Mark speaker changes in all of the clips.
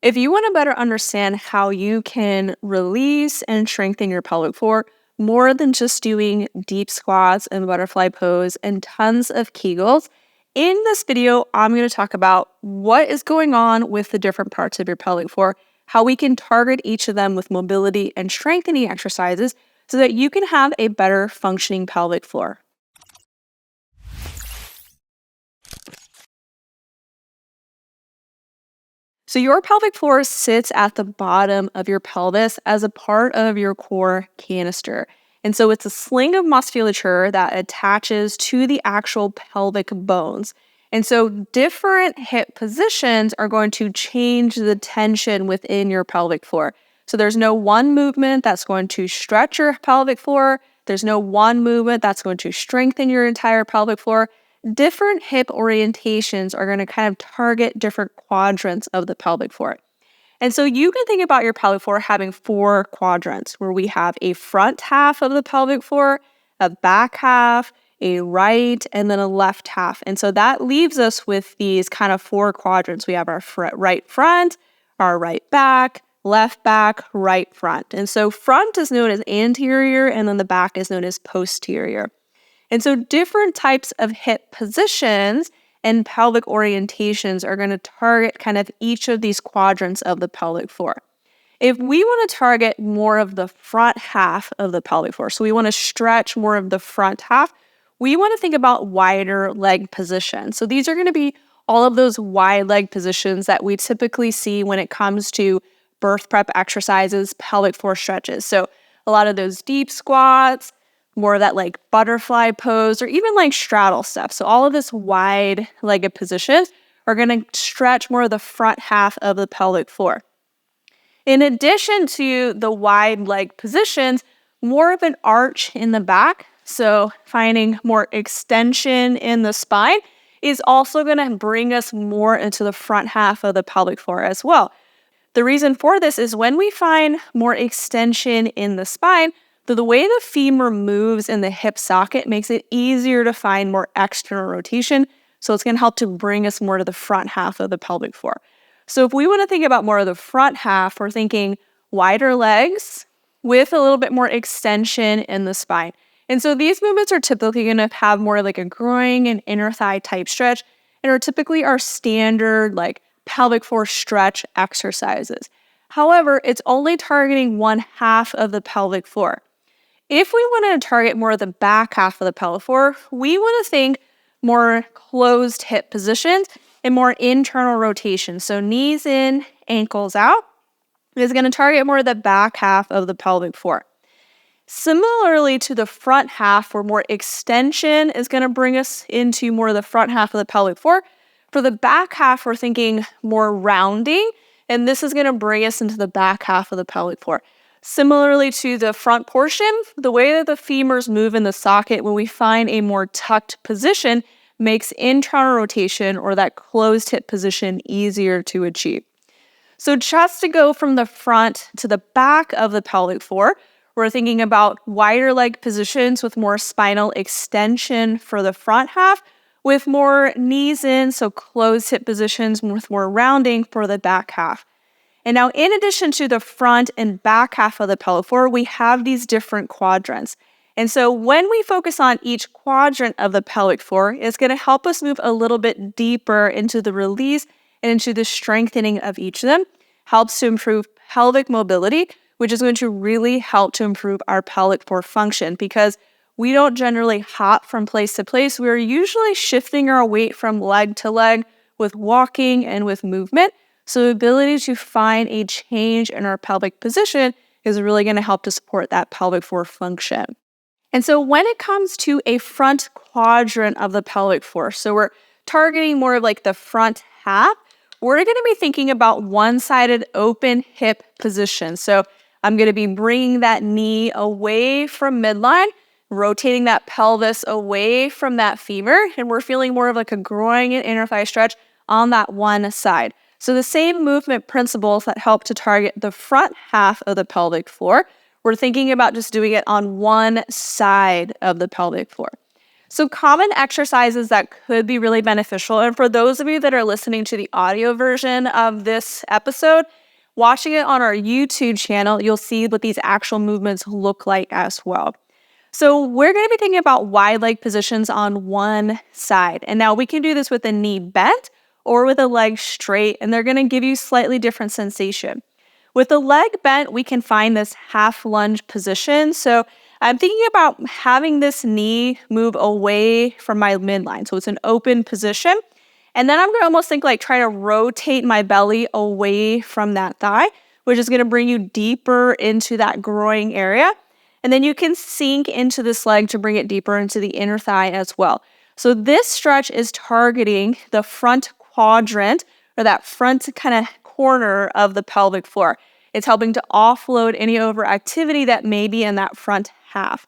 Speaker 1: If you want to better understand how you can release and strengthen your pelvic floor more than just doing deep squats and butterfly pose and tons of Kegels, in this video, I'm going to talk about what is going on with the different parts of your pelvic floor, how we can target each of them with mobility and strengthening exercises so that you can have a better functioning pelvic floor. So your pelvic floor sits at the bottom of your pelvis as a part of your core canister. And so it's a sling of musculature that attaches to the actual pelvic bones. And so different hip positions are going to change the tension within your pelvic floor. So there's no one movement that's going to stretch your pelvic floor. There's no one movement that's going to strengthen your entire pelvic floor. Different hip orientations are going to kind of target different quadrants of the pelvic floor. And so you can think about your pelvic floor having 4 quadrants where we have a front half of the pelvic floor, a back half, a right, and then a left half. And so that leaves us with these kind of 4 quadrants. We have our right front, our right back, right front. And so front is known as anterior, and then the back is known as posterior. And so different types of hip positions and pelvic orientations are going to target kind of each of these quadrants of the pelvic floor. If we want to target more of the front half of the pelvic floor, so we want to stretch more of the front half, we want to think about wider leg positions. So these are going to be all of those wide leg positions that we typically see when it comes to birth prep exercises, pelvic floor stretches. So a lot of those deep squats, more of that like butterfly pose, or even like straddle steps. So all of this wide-legged positions are going to stretch more of the front half of the pelvic floor. In addition to the wide leg positions, more of an arch in the back, so finding more extension in the spine, is also going to bring us more into the front half of the pelvic floor as well. The reason for this is when we find more extension in the spine, the way the femur moves in the hip socket makes it easier to find more external rotation. So it's going to help to bring us more to the front half of the pelvic floor. So if we want to think about more of the front half, we're thinking wider legs with a little bit more extension in the spine. And so these movements are typically going to have more like a groin and inner thigh type stretch and are typically our standard like pelvic floor stretch exercises. However, it's only targeting one half of the pelvic floor. If we want to target more of the back half of the pelvic floor, we want to think more closed hip positions and more internal rotation. So knees in, ankles out is going to target more of the back half of the pelvic floor. Similarly to the front half, where more extension is going to bring us into more of the front half of the pelvic floor, for the back half, we're thinking more rounding, and this is going to bring us into the back half of the pelvic floor. Similarly to the front portion, the way that the femurs move in the socket when we find a more tucked position makes internal rotation or that closed hip position easier to achieve. So just to go from the front to the back of the pelvic floor, we're thinking about wider leg positions with more spinal extension for the front half, with more knees in, so closed hip positions with more rounding for the back half. And now, in addition to the front and back half of the pelvic floor, we have these different quadrants. And so when we focus on each quadrant of the pelvic floor, it's going to help us move a little bit deeper into the release and into the strengthening of each of them. Helps to improve pelvic mobility, which is going to really help to improve our pelvic floor function because we don't generally hop from place to place. We're usually shifting our weight from leg to leg with walking and with movement. So the ability to find a change in our pelvic position is really going to help to support that pelvic floor function. And so when it comes to a front quadrant of the pelvic floor, so we're targeting more of like the front half, we're going to be thinking about one-sided open hip position. So I'm going to be bringing that knee away from midline, rotating that pelvis away from that femur, and we're feeling more of like a groin and inner thigh stretch on that one side. So the same movement principles that help to target the front half of the pelvic floor, we're thinking about just doing it on one side of the pelvic floor. So common exercises that could be really beneficial, and for those of you that are listening to the audio version of this episode, watching it on our YouTube channel, you'll see what these actual movements look like as well. So we're going to be thinking about wide leg positions on one side. And now we can do this with a knee bent or with a leg straight, and they're going to give you slightly different sensation. With the leg bent, we can find this half lunge position. So I'm thinking about having this knee move away from my midline. So it's an open position. And then I'm going to almost think like try to rotate my belly away from that thigh, which is going to bring you deeper into that groin area. And then you can sink into this leg to bring it deeper into the inner thigh as well. So this stretch is targeting the front quadrant, or that front kind of corner of the pelvic floor. It's helping to offload any overactivity that may be in that front half.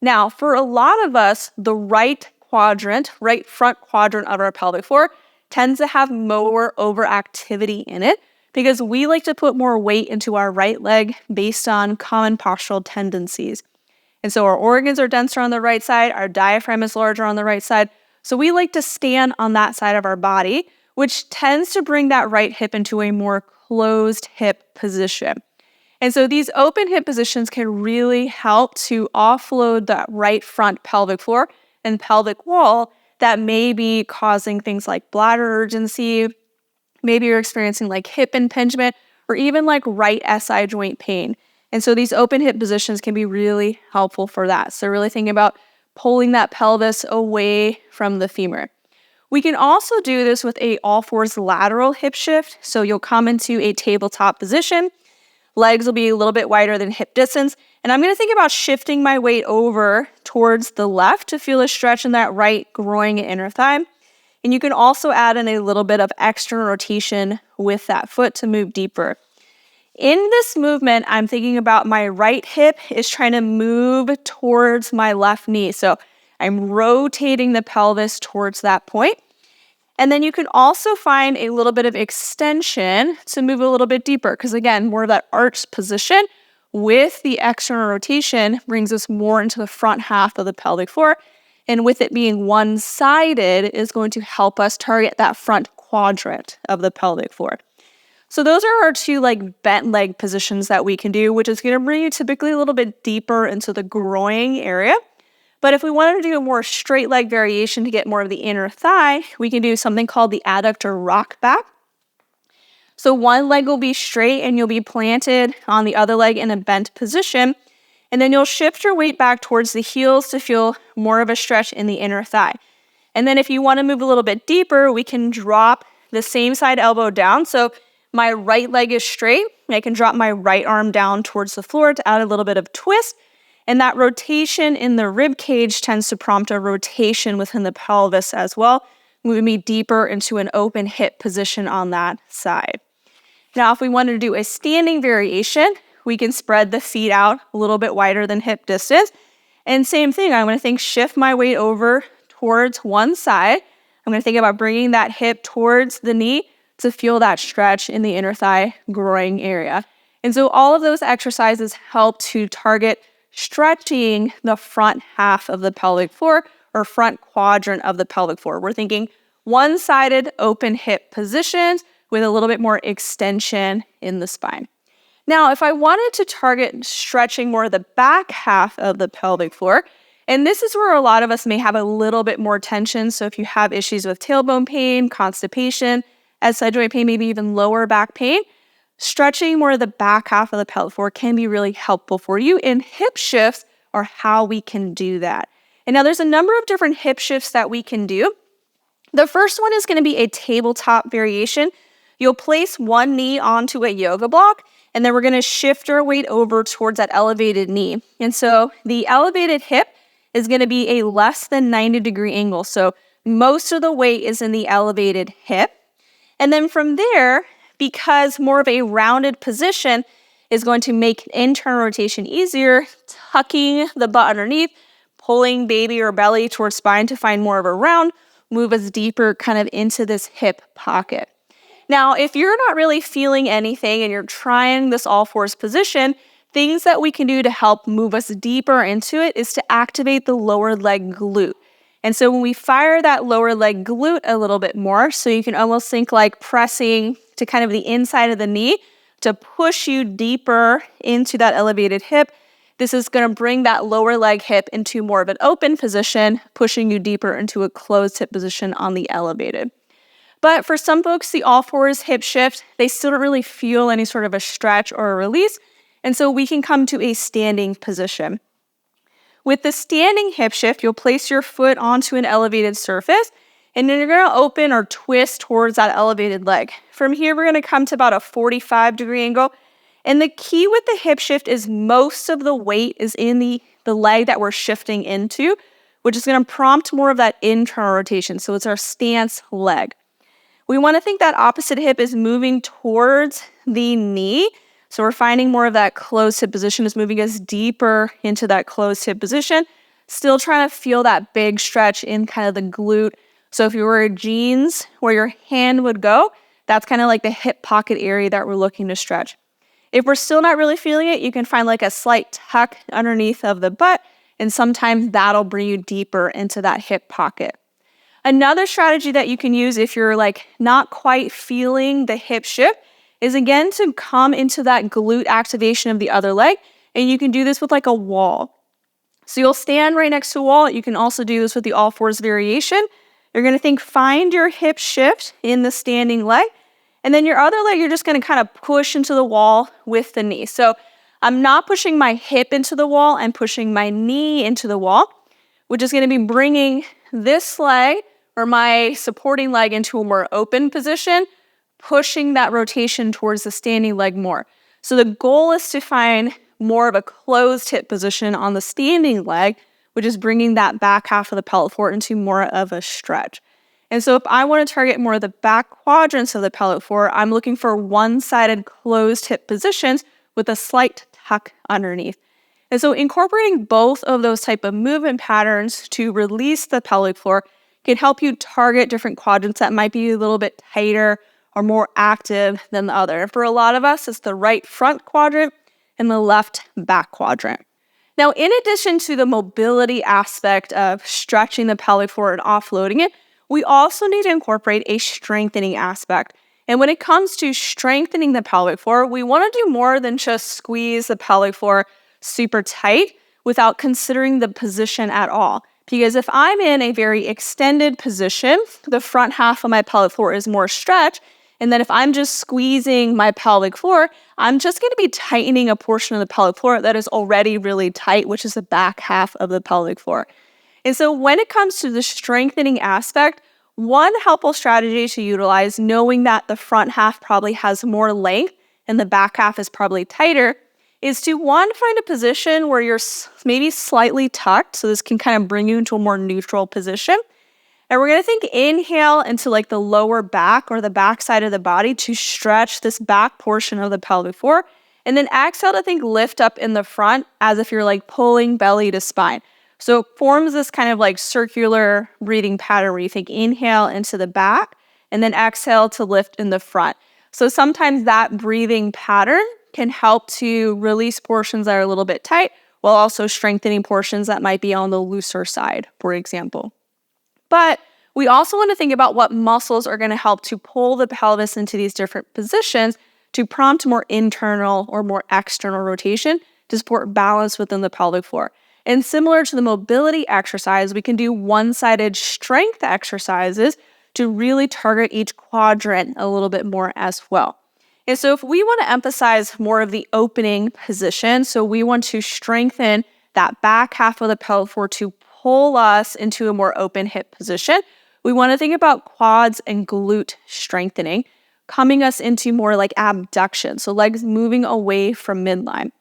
Speaker 1: Now, for a lot of us, the right front quadrant of our pelvic floor tends to have more overactivity in it because we like to put more weight into our right leg based on common postural tendencies. And so our organs are denser on the right side, our diaphragm is larger on the right side. So we like to stand on that side of our body, which tends to bring that right hip into a more closed hip position. And so these open hip positions can really help to offload that right front pelvic floor and pelvic wall that may be causing things like bladder urgency. Maybe you're experiencing like hip impingement or even like right SI joint pain. And so these open hip positions can be really helpful for that. So really thinking about pulling that pelvis away from the femur. We can also do this with a all fours lateral hip shift. So you'll come into a tabletop position. Legs will be a little bit wider than hip distance. And I'm going to think about shifting my weight over towards the left to feel a stretch in that right groin and inner thigh. And you can also add in a little bit of external rotation with that foot to move deeper. In this movement, I'm thinking about my right hip is trying to move towards my left knee. So I'm rotating the pelvis towards that point. And then you can also find a little bit of extension to move a little bit deeper. Because again, more of that arched position with the external rotation brings us more into the front half of the pelvic floor. And with it being one-sided is going to help us target that front quadrant of the pelvic floor. So those are our two like bent leg positions that we can do, which is going to bring you typically a little bit deeper into the groin area. But if we wanted to do a more straight leg variation to get more of the inner thigh, we can do something called the adductor rock back. So one leg will be straight and you'll be planted on the other leg in a bent position. And then you'll shift your weight back towards the heels to feel more of a stretch in the inner thigh. And then if you want to move a little bit deeper, we can drop the same side elbow down. So my right leg is straight. I can drop my right arm down towards the floor to add a little bit of twist. And that rotation in the rib cage tends to prompt a rotation within the pelvis as well, moving me deeper into an open hip position on that side. Now, if we wanted to do a standing variation, we can spread the feet out a little bit wider than hip distance. And same thing, I'm going to shift my weight over towards one side. I'm going to think about bringing that hip towards the knee to feel that stretch in the inner thigh groin area. And so all of those exercises help to target stretching the front half of the pelvic floor or front quadrant of the pelvic floor. We're thinking one-sided open hip positions with a little bit more extension in the spine. Now, if I wanted to target stretching more of the back half of the pelvic floor, and this is where a lot of us may have a little bit more tension. So if you have issues with tailbone pain, constipation, SI joint pain, maybe even lower back pain, stretching more of the back half of the pelvic floor can be really helpful for you. And hip shifts are how we can do that. And now there's a number of different hip shifts that we can do. The first one is going to be a tabletop variation. You'll place one knee onto a yoga block, and then we're going to shift our weight over towards that elevated knee. And so the elevated hip is going to be a less than 90-degree angle. So most of the weight is in the elevated hip. And then from there, because more of a rounded position is going to make internal rotation easier, tucking the butt underneath, pulling baby or belly towards spine to find more of a round, move us deeper kind of into this hip pocket. Now, if you're not really feeling anything and you're trying this all fours position, things that we can do to help move us deeper into it is to activate the lower leg glute. And so when we fire that lower leg glute a little bit more, so you can almost think like pressing to kind of the inside of the knee to push you deeper into that elevated hip, this is going to bring that lower leg hip into more of an open position, pushing you deeper into a closed hip position on the elevated. But for some folks, the all fours hip shift, they still don't really feel any sort of a stretch or a release. And so we can come to a standing position. With the standing hip shift, you'll place your foot onto an elevated surface, and then you're going to open or twist towards that elevated leg. From here, we're going to come to about a 45-degree angle. And the key with the hip shift is most of the weight is in the leg that we're shifting into, which is going to prompt more of that internal rotation. So it's our stance leg. We want to think that opposite hip is moving towards the knee. So we're finding more of that closed hip position is moving us deeper into that closed hip position. Still trying to feel that big stretch in kind of the glute. So if you wear jeans where your hand would go, that's kind of like the hip pocket area that we're looking to stretch. If we're still not really feeling it, you can find like a slight tuck underneath of the butt, and sometimes that'll bring you deeper into that hip pocket. Another strategy that you can use if you're like not quite feeling the hip shift is again to come into that glute activation of the other leg, and you can do this with like a wall. So you'll stand right next to a wall. You can also do this with the all fours variation. You're going to think, find your hip shift in the standing leg, and then your other leg, you're just going to kind of push into the wall with the knee. So I'm not pushing my hip into the wall, I'm pushing my knee into the wall, which is going to be bringing this leg or my supporting leg into a more open position, pushing that rotation towards the standing leg more. So the goal is to find more of a closed hip position on the standing leg, which is bringing that back half of the pelvic floor into more of a stretch. And so if I want to target more of the back quadrants of the pelvic floor, I'm looking for one-sided closed hip positions with a slight tuck underneath. And so incorporating both of those type of movement patterns to release the pelvic floor can help you target different quadrants that might be a little bit tighter or more active than the other. And for a lot of us, it's the right front quadrant and the left back quadrant. Now, in addition to the mobility aspect of stretching the pelvic floor and offloading it, we also need to incorporate a strengthening aspect. And when it comes to strengthening the pelvic floor, we want to do more than just squeeze the pelvic floor super tight without considering the position at all. Because if I'm in a very extended position, the front half of my pelvic floor is more stretched. And then if I'm just squeezing my pelvic floor, I'm just going to be tightening a portion of the pelvic floor that is already really tight, which is the back half of the pelvic floor. And so when it comes to the strengthening aspect, one helpful strategy to utilize, knowing that the front half probably has more length and the back half is probably tighter, is to find a position where you're maybe slightly tucked. So this can kind of bring you into a more neutral position. And we're going to think inhale into like the lower back or the back side of the body to stretch this back portion of the pelvic floor. And then exhale to think lift up in the front as if you're like pulling belly to spine. So it forms this kind of like circular breathing pattern where you think inhale into the back and then exhale to lift in the front. So sometimes that breathing pattern can help to release portions that are a little bit tight while also strengthening portions that might be on the looser side, for example. But we also want to think about what muscles are going to help to pull the pelvis into these different positions to prompt more internal or more external rotation to support balance within the pelvic floor. And similar to the mobility exercise, we can do one-sided strength exercises to really target each quadrant a little bit more as well. And so if we want to emphasize more of the opening position, so we want to strengthen that back half of the pelvic floor to pull us into a more open hip position, we want to think about quads and glute strengthening, coming us into more like abduction, so legs moving away from midline.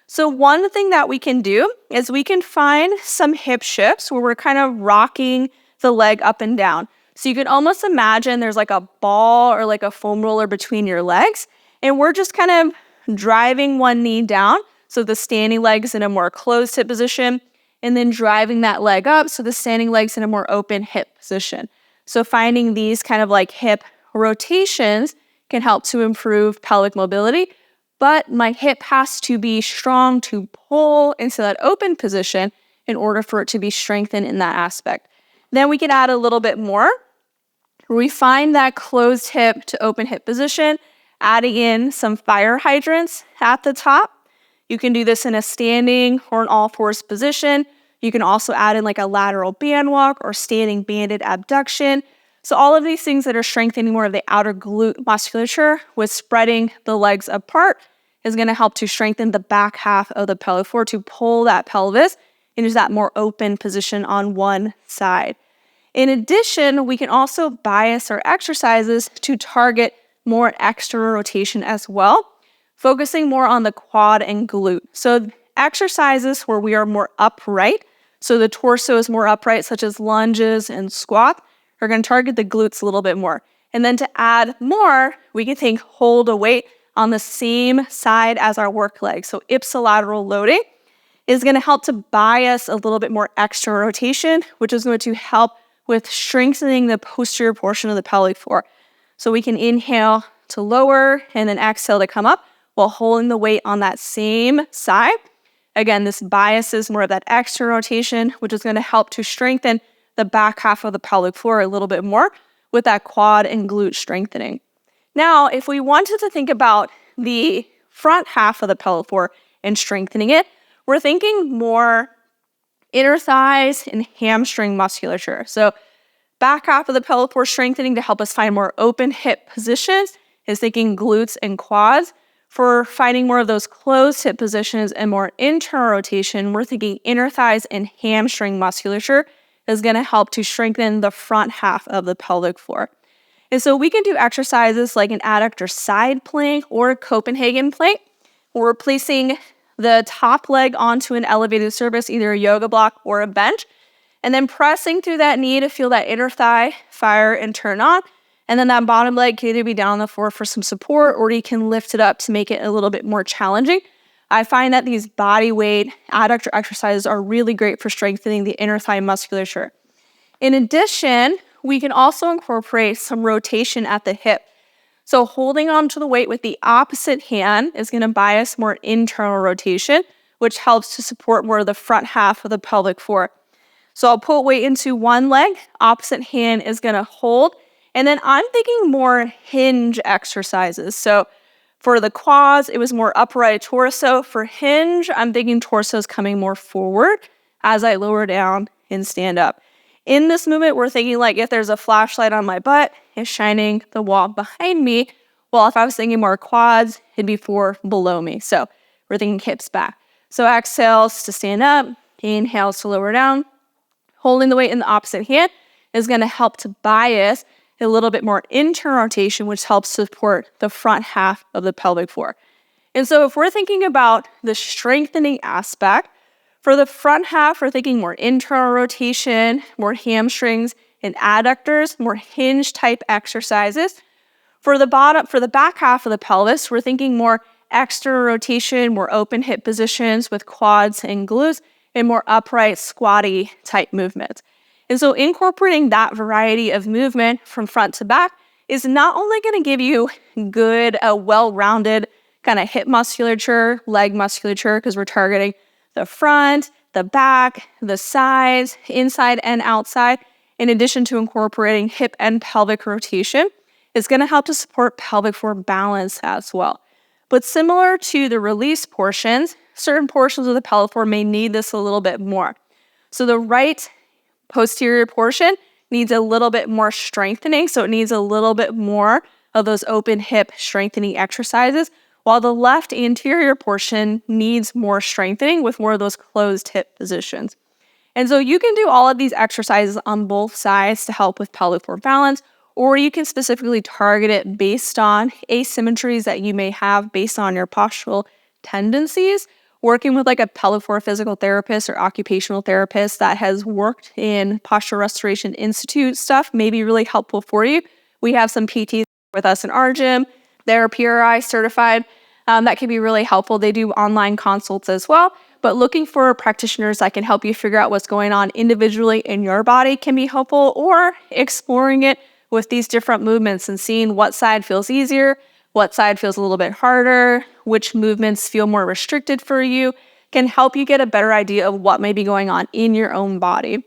Speaker 1: So one thing that we can do is we can find some hip shifts where we're kind of rocking the leg up and down. So you can almost imagine there's like a ball or like a foam roller between your legs, and we're just kind of driving one knee down, so the standing leg's in a more closed hip position, and then driving that leg up so the standing leg's in a more open hip position. So finding these kind of like hip rotations can help to improve pelvic mobility, but my hip has to be strong to pull into that open position in order for it to be strengthened in that aspect. Then we can add a little bit more. We find that closed hip to open hip position, adding in some fire hydrants at the top. You can do this in a standing or an all-fours position. You can also add in like a lateral band walk or standing banded abduction. So all of these things that are strengthening more of the outer glute musculature with spreading the legs apart is going to help to strengthen the back half of the pelvic floor to pull that pelvis into that more open position on one side. In addition, we can also bias our exercises to target more external rotation as well, focusing more on the quad and glute. So exercises where we are more upright, so the torso is more upright, such as lunges and squats, are going to target the glutes a little bit more. And then to add more, we can think hold a weight on the same side as our work leg. So ipsilateral loading is going to help to bias a little bit more external rotation, which is going to help with strengthening the posterior portion of the pelvic floor. So we can inhale to lower and then exhale to come up while holding the weight on that same side. Again, this biases more of that external rotation, which is going to help to strengthen the back half of the pelvic floor a little bit more with that quad and glute strengthening. Now, if we wanted to think about the front half of the pelvic floor and strengthening it, we're thinking more inner thighs and hamstring musculature. So back half of the pelvic floor strengthening to help us find more open hip positions is thinking glutes and quads. For finding more of those closed hip positions and more internal rotation, we're thinking inner thighs and hamstring musculature is going to help to strengthen the front half of the pelvic floor. And so we can do exercises like an adductor side plank or a Copenhagen plank, where we're placing the top leg onto an elevated surface, either a yoga block or a bench, and then pressing through that knee to feel that inner thigh fire and turn on. And then that bottom leg can either be down on the floor for some support, or you can lift it up to make it a little bit more challenging. I find that these body weight adductor exercises are really great for strengthening the inner thigh musculature. In addition, we can also incorporate some rotation at the hip. So holding on to the weight with the opposite hand is going to bias more internal rotation, which helps to support more of the front half of the pelvic floor. So I'll put weight into one leg, opposite hand is going to hold, and then I'm thinking more hinge exercises. So for the quads, it was more upright torso. For hinge, I'm thinking torso is coming more forward as I lower down and stand up. In this movement, we're thinking like if there's a flashlight on my butt, it's shining the wall behind me. Well, if I was thinking more quads, it'd be below me. So we're thinking hips back. So exhales to stand up, inhales to lower down. Holding the weight in the opposite hand is going to help to bias a little bit more internal rotation, which helps support the front half of the pelvic floor. And so if we're thinking about the strengthening aspect, for the front half, we're thinking more internal rotation, more hamstrings and adductors, more hinge type exercises. For the back half of the pelvis, we're thinking more external rotation, more open hip positions with quads and glutes, and more upright squatty type movements. And so incorporating that variety of movement from front to back is not only going to give you good, well-rounded kind of hip musculature, leg musculature, because we're targeting the front, the back, the sides, inside and outside, in addition to incorporating hip and pelvic rotation, is going to help to support pelvic floor balance as well. But similar to the release portions, certain portions of the pelvic floor may need this a little bit more. So the right posterior portion needs a little bit more strengthening, so it needs a little bit more of those open hip strengthening exercises, while the left anterior portion needs more strengthening with more of those closed hip positions. And so you can do all of these exercises on both sides to help with pelvic floor balance, or you can specifically target it based on asymmetries that you may have based on your postural tendencies. Working with like a pelvic floor physical therapist or occupational therapist that has worked in Postural Restoration Institute stuff may be really helpful for you. We have some PTs with us in our gym. They're PRI certified. That can be really helpful. They do online consults as well. But looking for practitioners that can help you figure out what's going on individually in your body can be helpful, or exploring it with these different movements and seeing what side feels easier, what side feels a little bit harder, which movements feel more restricted for you, can help you get a better idea of what may be going on in your own body.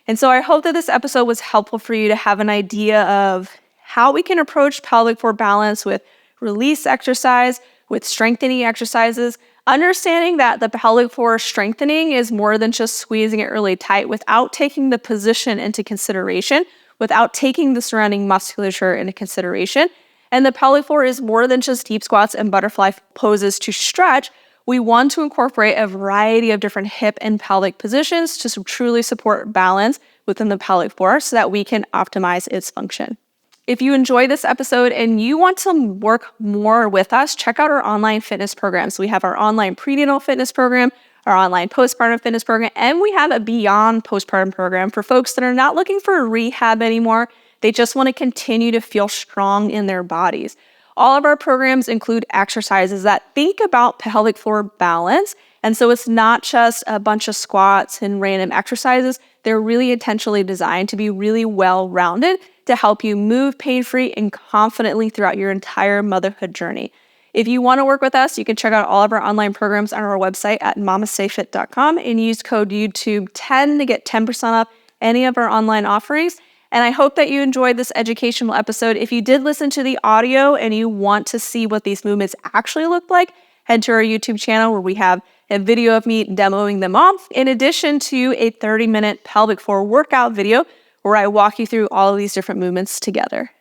Speaker 1: And so I hope that this episode was helpful for you to have an idea of how we can approach pelvic floor balance with release exercise, with strengthening exercises, understanding that the pelvic floor strengthening is more than just squeezing it really tight without taking the position into consideration, without taking the surrounding musculature into consideration. And the pelvic floor is more than just deep squats and butterfly poses to stretch. We want to incorporate a variety of different hip and pelvic positions to truly support balance within the pelvic floor so that we can optimize its function. If you enjoyed this episode and you want to work more with us, check out our online fitness programs. We have our online prenatal fitness program, our online postpartum fitness program, and we have a beyond postpartum program for folks that are not looking for rehab anymore. They just want to continue to feel strong in their bodies. All of our programs include exercises that think about pelvic floor balance. And so it's not just a bunch of squats and random exercises. They're really intentionally designed to be really well-rounded to help you move pain-free and confidently throughout your entire motherhood journey. If you want to work with us, you can check out all of our online programs on our website at mamasayfit.com and use code YouTube10 to get 10% off any of our online offerings. And I hope that you enjoyed this educational episode. If you did listen to the audio and you want to see what these movements actually look like, head to our YouTube channel where we have a video of me demoing them off, in addition to a 30-minute pelvic floor workout video where I walk you through all of these different movements together.